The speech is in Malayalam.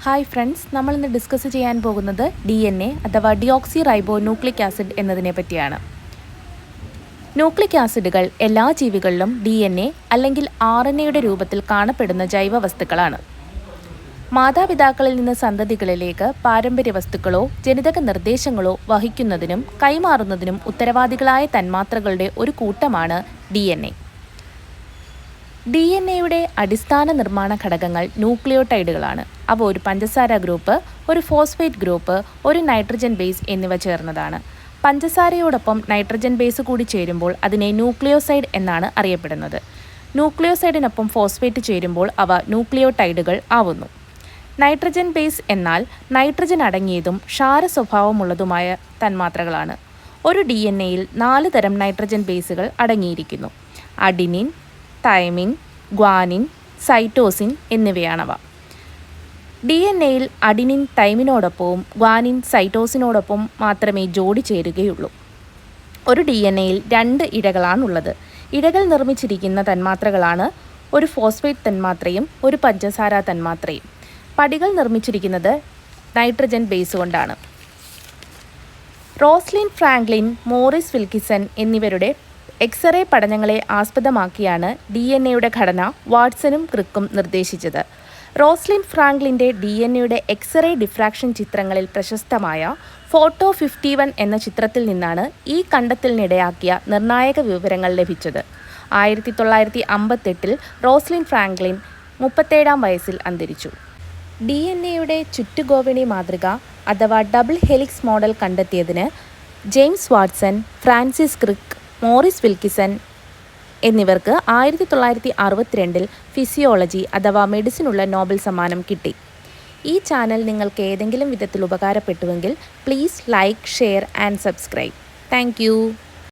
ഹായ് ഫ്രണ്ട്സ്, നമ്മളിന്ന് ഡിസ്കസ് ചെയ്യാൻ പോകുന്നത് DNA അഥവാ ഡിയോക്സി റൈബോ ന്യൂക്ലിക് ആസിഡ് എന്നതിനെ പറ്റിയാണ്. ന്യൂക്ലിക് ആസിഡുകൾ എല്ലാ ജീവികളിലും DNA അല്ലെങ്കിൽ RNAയുടെ രൂപത്തിൽ കാണപ്പെടുന്ന ജൈവ വസ്തുക്കളാണ്. മാതാപിതാക്കളിൽ നിന്ന് സന്തതികളിലേക്ക് പാരമ്പര്യ വസ്തുക്കളോ ജനിതക നിർദ്ദേശങ്ങളോ വഹിക്കുന്നതിനും കൈമാറുന്നതിനും ഉത്തരവാദികളായ തന്മാത്രകളുടെ ഒരു കൂട്ടമാണ് DNA. DNA-യുടെ അടിസ്ഥാന നിർമ്മാണ ഘടകങ്ങൾ ന്യൂക്ലിയോടൈഡുകളാണ്. അവ ഒരു പഞ്ചസാര ഗ്രൂപ്പ്, ഒരു ഫോസ്ഫേറ്റ് ഗ്രൂപ്പ്, ഒരു നൈട്രജൻ ബേസ് എന്നിവ ചേർന്നതാണ്. പഞ്ചസാരയോടൊപ്പം നൈട്രജൻ ബേസ് കൂടി ചേരുമ്പോൾ അതിനെ ന്യൂക്ലിയോസൈഡ് എന്നാണ് അറിയപ്പെടുന്നത്. ന്യൂക്ലിയോസൈഡിനൊപ്പം ഫോസ്ഫേറ്റ് ചേരുമ്പോൾ അവ ന്യൂക്ലിയോടൈഡുകൾ ആവുന്നു. നൈട്രജൻ ബേസ് എന്നാൽ നൈട്രജൻ അടങ്ങിയതും ക്ഷാര സ്വഭാവമുള്ളതുമായ തന്മാത്രകളാണ്. ഒരു DNA-യിൽ 4 തരം നൈട്രജൻ ബേസുകൾ അടങ്ങിയിരിക്കുന്നു. അഡിനിൻ, തൈമിൻ, ഗ്വാനിൻ, സൈറ്റോസിൻ എന്നിവയാണവ. DNA-യിൽ അഡിനിൻ തൈമിനോടൊപ്പവും ഗ്വാനിൻ സൈറ്റോസിനോടൊപ്പം മാത്രമേ ജോഡി ചേരുകയുള്ളൂ. ഒരു DNA-യിൽ 2 ഇഴകളാണുള്ളത്. ഇഴകൾ നിർമ്മിച്ചിരിക്കുന്ന തന്മാത്രകളാണ് ഒരു ഫോസ്ഫേറ്റ് തന്മാത്രയും ഒരു പഞ്ചസാര തന്മാത്രയും. പടികൾ നിർമ്മിച്ചിരിക്കുന്നത് നൈട്രജൻ ബേസ് കൊണ്ടാണ്. റോസ്ലിൻ ഫ്രാങ്ക്ലിൻ, മോറിസ് വിൽക്കിസൺ എന്നിവരുടെ എക്സ്റേ പഠനങ്ങളെ ആസ്പദമാക്കിയാണ് DNA-യുടെ ഘടന വാട്സണും ക്രിക്കും നിർദ്ദേശിച്ചത്. റോസ്ലിൻ ഫ്രാങ്ക്ലിൻ്റെ DNA-യുടെ എക്സ്റേ ഡിഫ്രാക്ഷൻ ചിത്രങ്ങളിൽ പ്രശസ്തമായ ഫോട്ടോ 51 എന്ന ചിത്രത്തിൽ നിന്നാണ് ഈ കണ്ടെത്തലിനിടയാക്കിയ നിർണായക വിവരങ്ങൾ ലഭിച്ചത്. 1958 റോസ്ലിൻ ഫ്രാങ്ക്ലിൻ 37-ാം വയസ്സിൽ അന്തരിച്ചു. DNA-യുടെ ചുറ്റുഗോവണി മാതൃക അഥവാ ഡബിൾ ഹെലിക്സ് മോഡൽ കണ്ടെത്തിയതിന് James Watson, Francis Crick, Maurice Wilkinson എന്നിവർക്ക് 1962 ഫിസിയോളജി അഥവാ മെഡിസിനുള്ള നോബൽ സമ്മാനം കിട്ടി. ഈ ചാനൽ നിങ്ങൾക്ക് ഏതെങ്കിലും വിധത്തിൽ ഉപകാരപ്പെട്ടുവെങ്കിൽ please like, share and subscribe. Thank